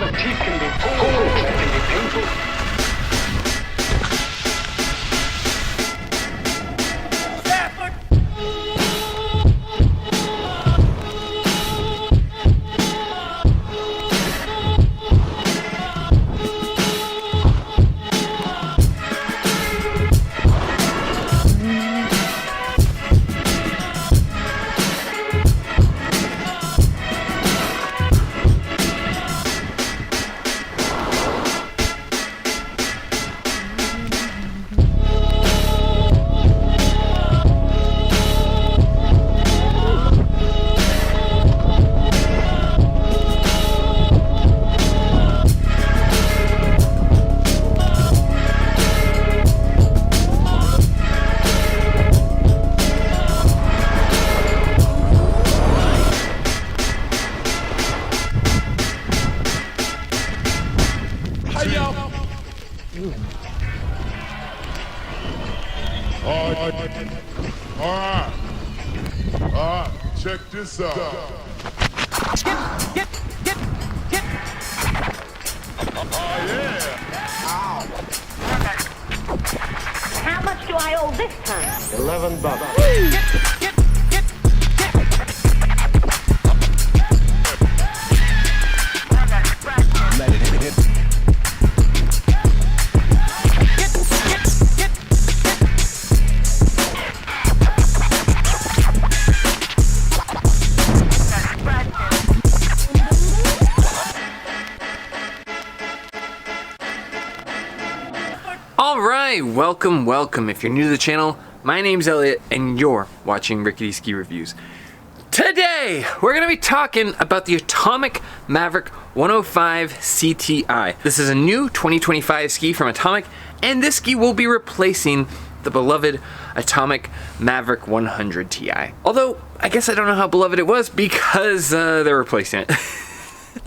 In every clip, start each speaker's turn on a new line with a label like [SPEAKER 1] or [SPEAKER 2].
[SPEAKER 1] Fatigue can be cold, that can be painful.
[SPEAKER 2] Alright, check this out. Get. Oh yeah. Ow.
[SPEAKER 3] How much do I owe this time?
[SPEAKER 1] $11.
[SPEAKER 2] Let it hit.
[SPEAKER 4] Alright, welcome. If you're new to the channel, my name's Elliott and you're watching Rickety Ski Reviews. Today, we're going to be talking about the Atomic Maverick 105CTI. This is a new 2025 ski from Atomic, and this ski will be replacing the beloved Atomic Maverick 100 Ti. Although, I guess I don't know how beloved it was because they're replacing it.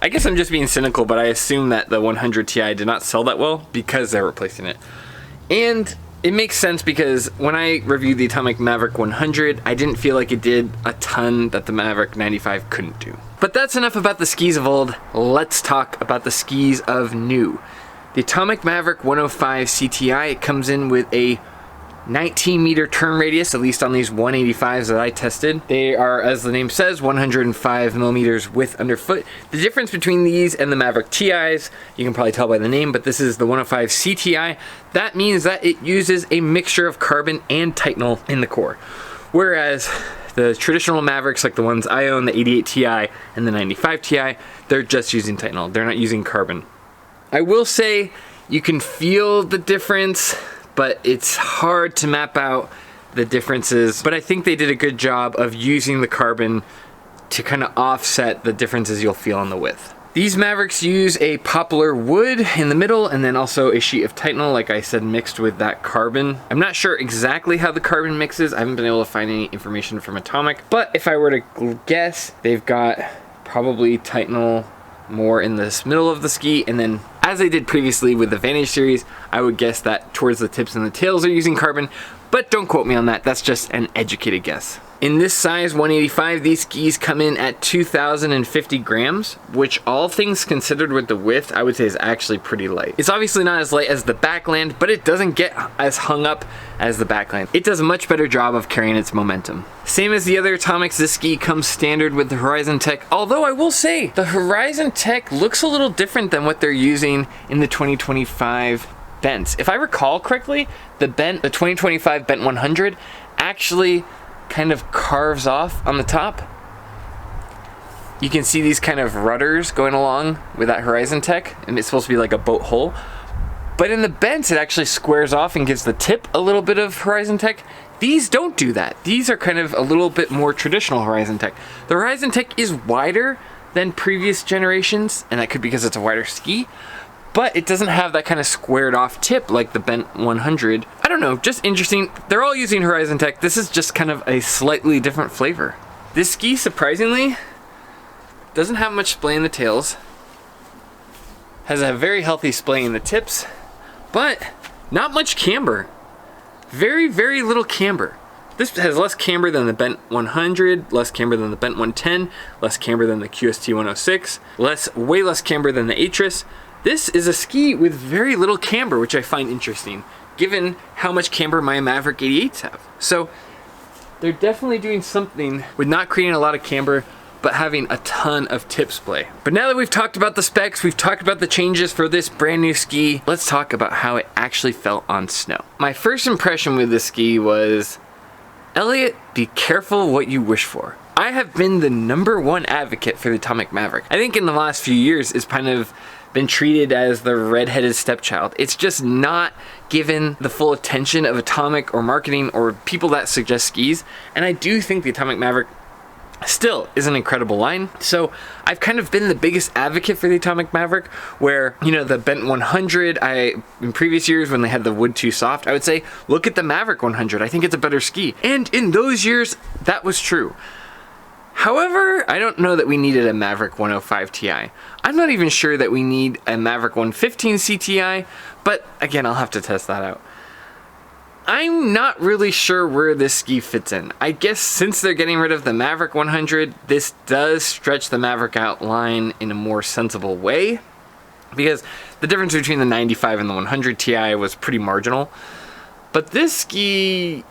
[SPEAKER 4] I guess I'm just being cynical, but I assume that the 100 Ti did not sell that well because they're replacing it. And it makes sense because when I reviewed the Atomic Maverick 100, I didn't feel like it did a ton that the Maverick 95 couldn't do. But that's enough about the skis of old. Let's talk about the skis of new. The Atomic Maverick 105CTI, it comes in with a 19-meter turn radius, at least on these 185s that I tested. They are, as the name says, 105 millimeters width underfoot. The difference between these and the Maverick TIs, you can probably tell by the name, but this is the 105CTI. That means that it uses a mixture of carbon and Titanal in the core. Whereas the traditional Mavericks, like the ones I own, the 88 Ti and the 95 Ti, they're just using Titanal. They're not using carbon. I will say you can feel the difference, but it's hard to map out the differences. But I think they did a good job of using the carbon to kind of offset the differences you'll feel on the width. These Mavericks use a poplar wood in the middle and then also a sheet of Titanal, like I said, mixed with that carbon. I'm not sure exactly how the carbon mixes. I haven't been able to find any information from Atomic, but if I were to guess, they've got probably Titanal more in this middle of the ski, and then as I did previously with the Vantage series, I would guess that towards the tips and the tails are using carbon, but don't quote me on that. That's just an educated guess. In this size 185, these skis come in at 2,050 grams, which all things considered with the width, I would say is actually pretty light. It's obviously not as light as the Backland, but it doesn't get as hung up as the Backland. It does a much better job of carrying its momentum. Same as the other Atomics, this ski comes standard with the Horizon Tech, although I will say the Horizon Tech looks a little different than what they're using in the 2025 bents. If I recall correctly, the 2025 Bent 100 actually kind of carves off on the top. You can see these kind of rudders going along with that Horizon Tech, and it's supposed to be like a boat hull. But in the bents, it actually squares off and gives the tip a little bit of Horizon Tech. These don't do that. These are kind of a little bit more traditional Horizon Tech. The Horizon Tech is wider than previous generations, and that could be because it's a wider ski, but it doesn't have that kind of squared off tip like the Bent 100. I don't know, just interesting. They're all using Horizon Tech. This is just kind of a slightly different flavor. This ski, surprisingly, doesn't have much splay in the tails. Has a very healthy splay in the tips, but not much camber. Very, very little camber. This has less camber than the Bent 100, less camber than the Bent 110, less camber than the QST 106, way less camber than the Atris. This is a ski with very little camber, which I find interesting, given how much camber my Maverick 88s have. So they're definitely doing something with not creating a lot of camber, but having a ton of tip splay. But now that we've talked about the specs, we've talked about the changes for this brand new ski, let's talk about how it actually felt on snow. My first impression with this ski was, Elliott, be careful what you wish for. I have been the #1 advocate for the Atomic Maverick. I think in the last few years, it's kind of been treated as the redheaded stepchild. It's just not given the full attention of Atomic or marketing or people that suggest skis. And I do think the Atomic Maverick still is an incredible line. So I've kind of been the biggest advocate for the Atomic Maverick, where, you know, the Bent 100, in previous years when they had the wood too soft, I would say, look at the Maverick 100. I think it's a better ski. And in those years, that was true. However, I don't know that we needed a Maverick 105 Ti. I'm not even sure that we need a Maverick 115 CTI, but again, I'll have to test that out. I'm not really sure where this ski fits in. I guess since they're getting rid of the Maverick 100, this does stretch the Maverick out line in a more sensible way, because the difference between the 95 and the 100 Ti was pretty marginal. But this ski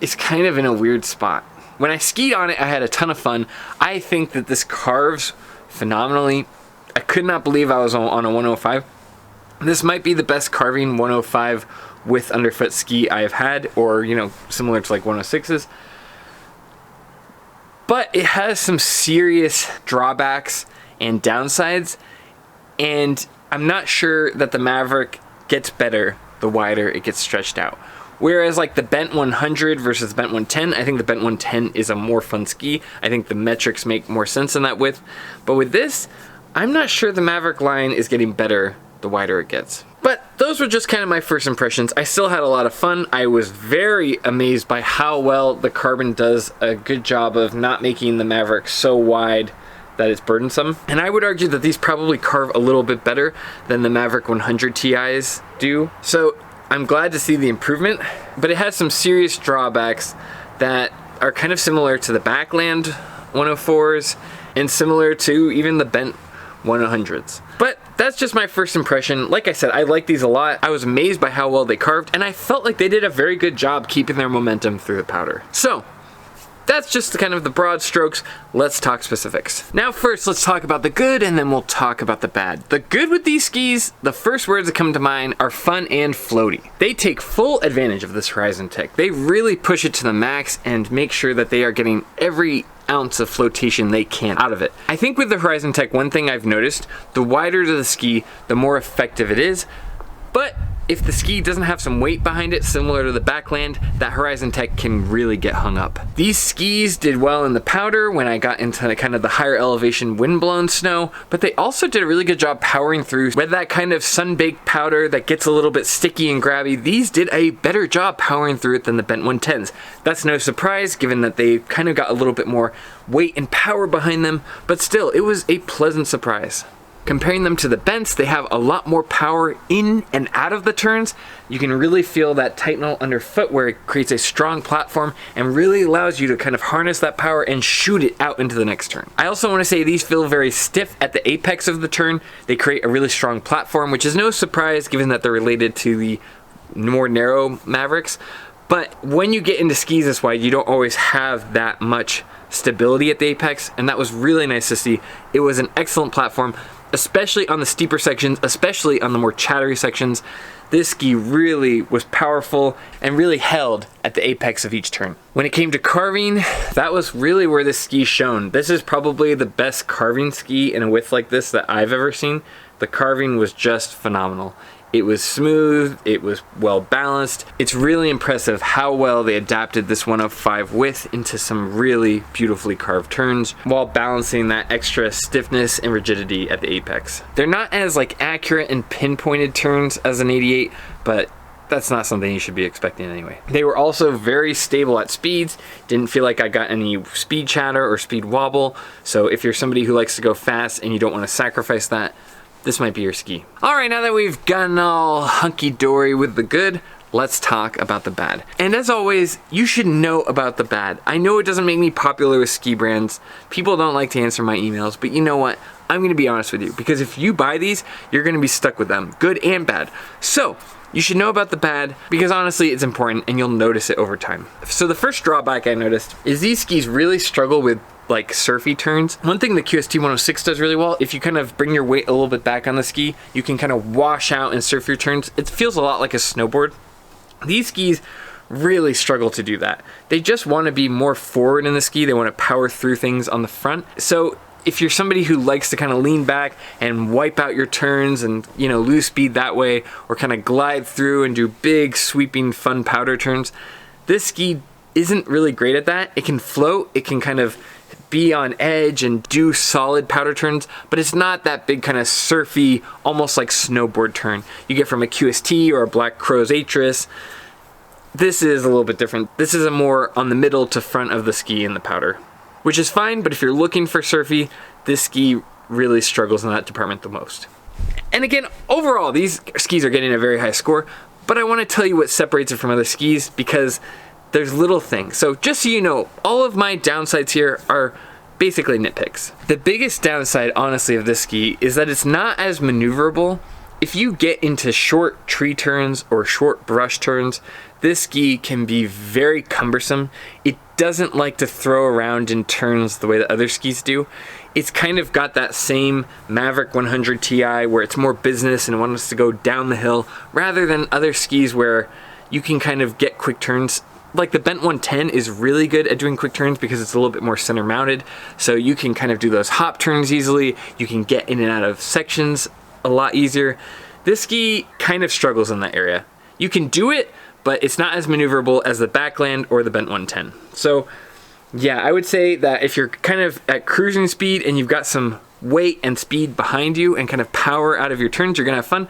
[SPEAKER 4] is kind of in a weird spot. When I skied on it, I had a ton of fun. I think that this carves phenomenally. I could not believe I was on a 105. This might be the best carving 105 with underfoot ski I have had, or, you know, similar to like 106s. But it has some serious drawbacks and downsides, and I'm not sure that the Maverick gets better the wider it gets stretched out. Whereas like the Bent 100 versus the Bent 110, I think the Bent 110 is a more fun ski. I think the metrics make more sense in that width. But with this, I'm not sure the Maverick line is getting better the wider it gets. But those were just kind of my first impressions. I still had a lot of fun. I was very amazed by how well the carbon does a good job of not making the Maverick so wide that it's burdensome. And I would argue that these probably carve a little bit better than the Maverick 100 Ti's do. So I'm glad to see the improvement, but it has some serious drawbacks that are kind of similar to the Backland 104s and similar to even the Bent 100s. But that's just my first impression. Like I said, I like these a lot. I was amazed by how well they carved, and I felt like they did a very good job keeping their momentum through the powder. So that's just kind of the broad strokes. Let's talk specifics. Now first, let's talk about the good, and then we'll talk about the bad. The good with these skis, the first words that come to mind are fun and floaty. They take full advantage of this Horizon tech. They really push it to the max and make sure that they are getting every ounce of flotation they can out of it. I think with the Horizon tech, one thing I've noticed, the wider the ski, the more effective it is. But if the ski doesn't have some weight behind it, similar to the Backland, that Horizon tech can really get hung up. These skis did well in the powder when I got into kind of the higher elevation windblown snow, but they also did a really good job powering through with that kind of sun-baked powder that gets a little bit sticky and grabby. These did a better job powering through it than the Bent 110s. That's no surprise given that they kind of got a little bit more weight and power behind them, but still, it was a pleasant surprise. Comparing them to the Bents, they have a lot more power in and out of the turns. You can really feel that tighten underfoot where it creates a strong platform and really allows you to kind of harness that power and shoot it out into the next turn. I also want to say these feel very stiff at the apex of the turn. They create a really strong platform, which is no surprise given that they're related to the more narrow Mavericks. But when you get into skis this wide, you don't always have that much stability at the apex, and that was really nice to see. It was an excellent platform, especially on the steeper sections, especially on the more chattery sections. This ski really was powerful and really held at the apex of each turn. When it came to carving, that was really where this ski shone. This is probably the best carving ski in a width like this that I've ever seen. The carving was just phenomenal. It was smooth, it was well balanced. It's really impressive how well they adapted this 105 width into some really beautifully carved turns while balancing that extra stiffness and rigidity at the apex. They're not as like accurate and pinpointed turns as an 88, but that's not something you should be expecting anyway. They were also very stable at speeds. Didn't feel like I got any speed chatter or speed wobble. So if you're somebody who likes to go fast and you don't want to sacrifice that, this might be your ski. All right, now that we've gotten all hunky-dory with the good, let's talk about the bad. And as always, you should know about the bad. I know it doesn't make me popular with ski brands. People don't like to answer my emails, but you know what? I'm gonna be honest with you, because if you buy these, you're gonna be stuck with them, good and bad. So, you should know about the bad, because honestly, it's important and you'll notice it over time. So the first drawback I noticed is these skis really struggle with like surfy turns. One thing the QST 106 does really well, if you kind of bring your weight a little bit back on the ski, you can kind of wash out and surf your turns. It feels a lot like a snowboard. These skis really struggle to do that. They just want to be more forward in the ski. They want to power through things on the front. So if you're somebody who likes to kind of lean back and wipe out your turns and, you know, lose speed that way, or kind of glide through and do big sweeping fun powder turns, this ski isn't really great at that. It can float, it can kind of be on edge and do solid powder turns, but it's not that big kind of surfy, almost like snowboard turn you get from a QST or a Black Crow's Atris. This is a little bit different. This is a more on the middle to front of the ski in the powder, which is fine, but if you're looking for surfy, this ski really struggles in that department the most. And again, overall, these skis are getting a very high score, but I want to tell you what separates it from other skis, because there's little things. So just so you know, all of my downsides here are basically nitpicks. The biggest downside, honestly, of this ski is that it's not as maneuverable. If you get into short tree turns or short brush turns, this ski can be very cumbersome. It doesn't like to throw around in turns the way that other skis do. It's kind of got that same Maverick 105CTI where it's more business and it wants to go down the hill, rather than other skis where you can kind of get quick turns. Like the Bent 110 is really good at doing quick turns because it's a little bit more center mounted, so you can kind of do those hop turns easily. You can get in and out of sections a lot easier. This ski kind of struggles in that area. You can do it, but it's not as maneuverable as the Backland or the Bent 110. So yeah, I would say that if you're kind of at cruising speed and you've got some weight and speed behind you and kind of power out of your turns, you're gonna have fun.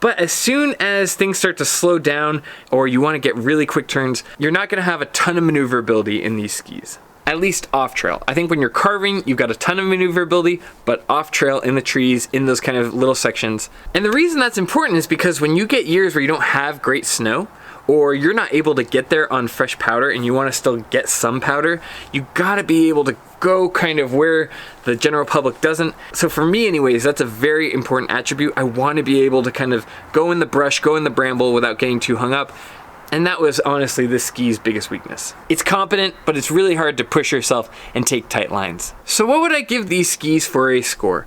[SPEAKER 4] But as soon as things start to slow down or you want to get really quick turns, you're not going to have a ton of maneuverability in these skis. At least off trail. I think when you're carving, you've got a ton of maneuverability, but off trail in the trees, in those kind of little sections. And the reason that's important is because when you get years where you don't have great snow, or you're not able to get there on fresh powder and you want to still get some powder, you gotta be able to go kind of where the general public doesn't. So for me anyways, that's a very important attribute. I want to be able to kind of go in the brush, go in the bramble without getting too hung up. And that was honestly this ski's biggest weakness. It's competent, but it's really hard to push yourself and take tight lines. So what would I give these skis for a score?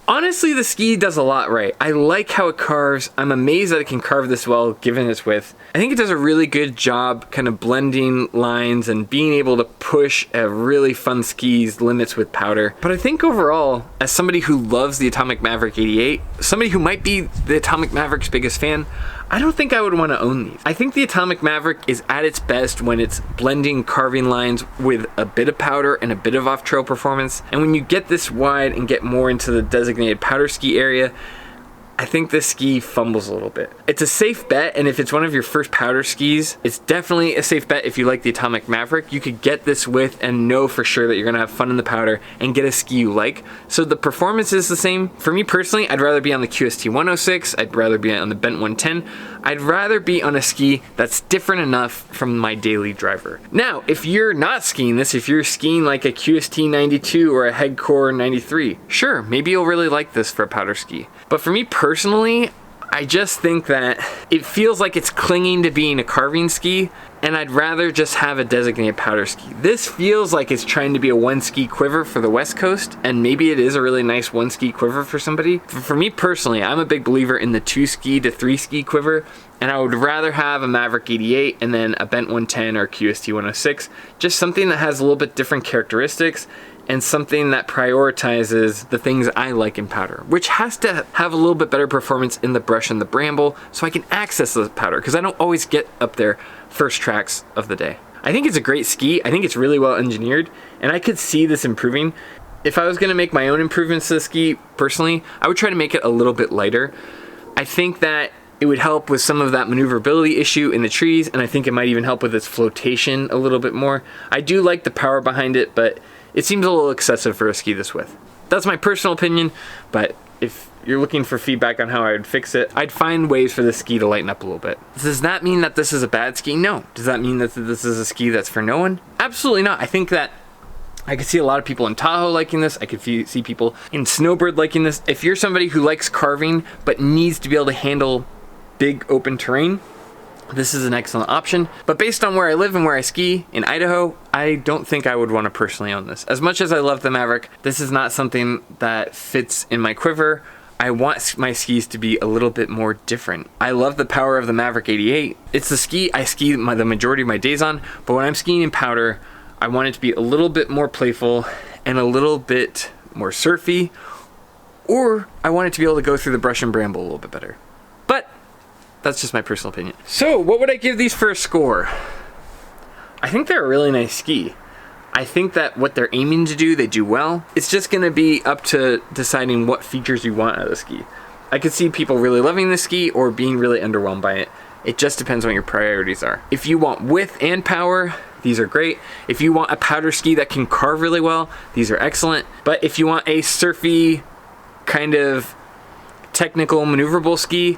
[SPEAKER 4] Honestly, the ski does a lot right. I like how it carves. I'm amazed that it can carve this well given its width. I think it does a really good job kind of blending lines and being able to push a really fun ski's limits with powder. But I think overall, as somebody who loves the Atomic Maverick 88, somebody who might be the Atomic Maverick's biggest fan, I don't think I would want to own these. I think the Atomic Maverick is at its best when it's blending carving lines with a bit of powder and a bit of off-trail performance. And when you get this wide and get more into the designated powder ski area, I think this ski fumbles a little bit. It's a safe bet, and if it's one of your first powder skis, it's definitely a safe bet if you like the Atomic Maverick. You could get this with and know for sure that you're gonna have fun in the powder and get a ski you like. So the performance is the same. For me personally, I'd rather be on the QST 106, I'd rather be on the Bent 110. I'd rather be on a ski that's different enough from my daily driver. Now, if you're not skiing this, if you're skiing like a QST 92 or a Headcore 93, sure, maybe you'll really like this for a powder ski. But for me personally, I just think that it feels like it's clinging to being a carving ski, and I'd rather just have a designated powder ski. This feels like it's trying to be a one ski quiver for the West Coast, and maybe it is a really nice one ski quiver for somebody. For me personally, I'm a big believer in the 2 ski to 3 ski quiver, and I would rather have a Maverick 88 and then a Bent 110 or QST 106, just something that has a little bit different characteristics and something that prioritizes the things I like in powder, which has to have a little bit better performance in the brush and the bramble so I can access the powder, because I don't always get up there first tracks of the day. I think it's a great ski. I think it's really well engineered, and I could see this improving. If I was gonna make my own improvements to the ski, personally, I would try to make it a little bit lighter. I think that it would help with some of that maneuverability issue in the trees, and I think it might even help with its flotation a little bit more. I do like the power behind it, but it seems a little excessive for a ski this width. That's my personal opinion, but if you're looking for feedback on how I would fix it, I'd find ways for the ski to lighten up a little bit. Does that mean that this is a bad ski? No. Does that mean that this is a ski that's for no one? Absolutely not. I think that I could see a lot of people in Tahoe liking this. I could see people in Snowbird liking this. If you're somebody who likes carving but needs to be able to handle big open terrain, this is an excellent option. But based on where I live and where I ski in Idaho, I don't think I would want to personally own this. As much as I love the Maverick, this is not something that fits in my quiver. I want my skis to be a little bit more different. I love the power of the Maverick 88. It's the ski I ski the majority of my days on, but when I'm skiing in powder, I want it to be a little bit more playful and a little bit more surfy, or I want it to be able to go through the brush and bramble a little bit better. But that's just my personal opinion. So what would I give these for a score? I think they're a really nice ski. I think that what they're aiming to do, they do well. It's just gonna be up to deciding what features you want out of the ski. I could see people really loving the ski or being really underwhelmed by it. It just depends on what your priorities are. If you want width and power, these are great. If you want a powder ski that can carve really well, these are excellent. But if you want a surfy, kind of technical, maneuverable ski,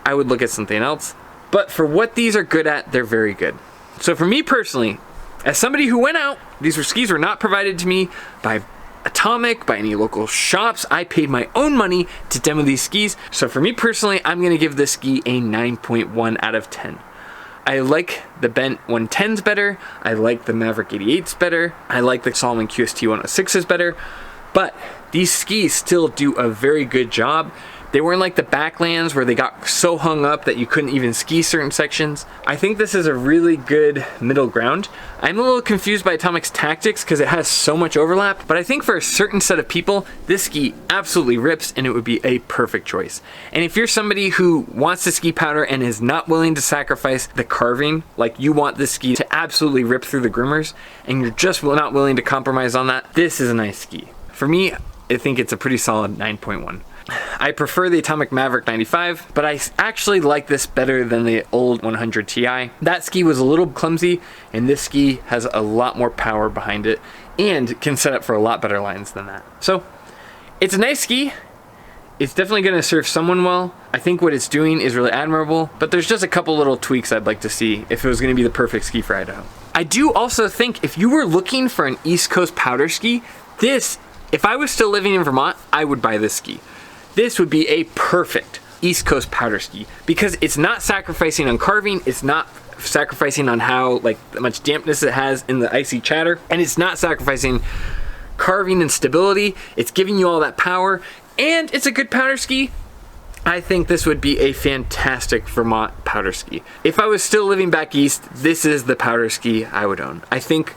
[SPEAKER 4] I would look at something else. But for what these are good at, they're very good. So for me personally, as somebody who went out, these skis were not provided to me by Atomic, by any local shops. I paid my own money to demo these skis. So for me personally, I'm gonna give this ski a 9.1 out of 10. I like the Bent 110s better. I like the Maverick 88s better. I like the Salomon QST 106s better. But these skis still do a very good job. They weren't like the Backlands where they got so hung up that you couldn't even ski certain sections. I think this is a really good middle ground. I'm a little confused by Atomic's tactics because it has so much overlap, but I think for a certain set of people, this ski absolutely rips and it would be a perfect choice. And if you're somebody who wants to ski powder and is not willing to sacrifice the carving, like you want this ski to absolutely rip through the groomers, and you're just not willing to compromise on that, this is a nice ski. For me, I think it's a pretty solid 9.1. I prefer the Atomic Maverick 95, but I actually like this better than the old 100 Ti. That ski was a little clumsy, and this ski has a lot more power behind it and can set up for a lot better lines than that. So it's a nice ski. It's definitely going to serve someone well. I think what it's doing is really admirable, but there's just a couple little tweaks I'd like to see if it was going to be the perfect ski for Idaho. I do also think if you were looking for an East Coast powder ski, if I was still living in Vermont, I would buy this ski. This would be a perfect East Coast powder ski because it's not sacrificing on carving, it's not sacrificing on how much dampness it has in the icy chatter, and it's not sacrificing carving and stability. It's giving you all that power, and it's a good powder ski. I think this would be a fantastic Vermont powder ski. If I was still living back east, this is the powder ski I would own. I think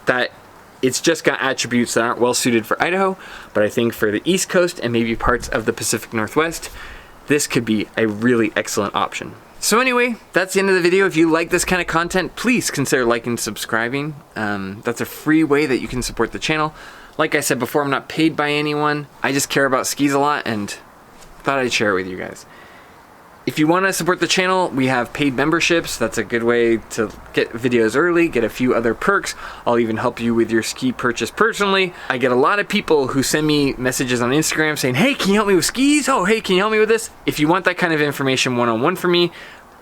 [SPEAKER 4] that it's just got attributes that aren't well suited for Idaho, but I think for the East Coast and maybe parts of the Pacific Northwest, this could be a really excellent option. So anyway, that's the end of the video. If you like this kind of content, please consider liking and subscribing. That's a free way that you can support the channel. Like I said before, I'm not paid by anyone. I just care about skis a lot and thought I'd share it with you guys. If you want to support the channel, we have paid memberships. That's a good way to get videos early, get a few other perks. I'll even help you with your ski purchase personally. I get a lot of people who send me messages on Instagram saying, hey, can you help me with skis? Oh, hey, can you help me with this? If you want that kind of information one-on-one from me,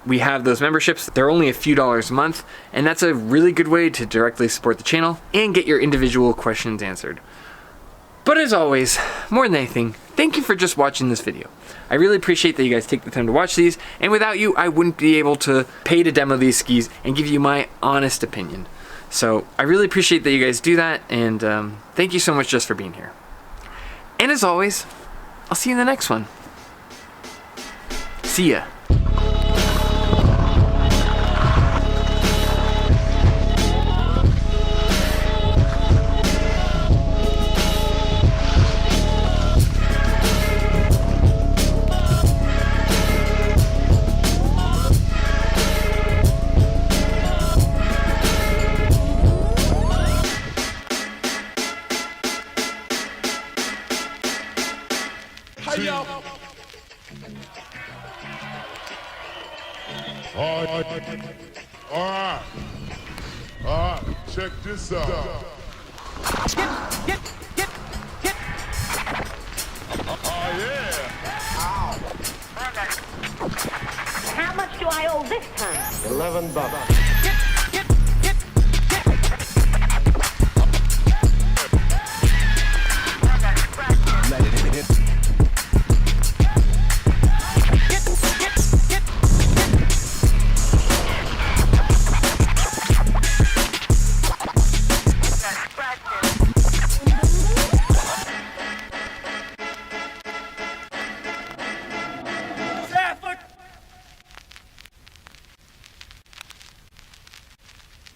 [SPEAKER 4] we have those memberships. They're only a few dollars a month, and that's a really good way to directly support the channel and get your individual questions answered. But as always, more than anything, thank you for just watching this video. I really appreciate that you guys take the time to watch these, and without you, I wouldn't be able to pay to demo these skis and give you my honest opinion. So I really appreciate that you guys do that, and thank you so much just for being here. And as always, I'll see you in the next one. See ya.
[SPEAKER 2] All right, check this out. Oh yeah.
[SPEAKER 1] $11.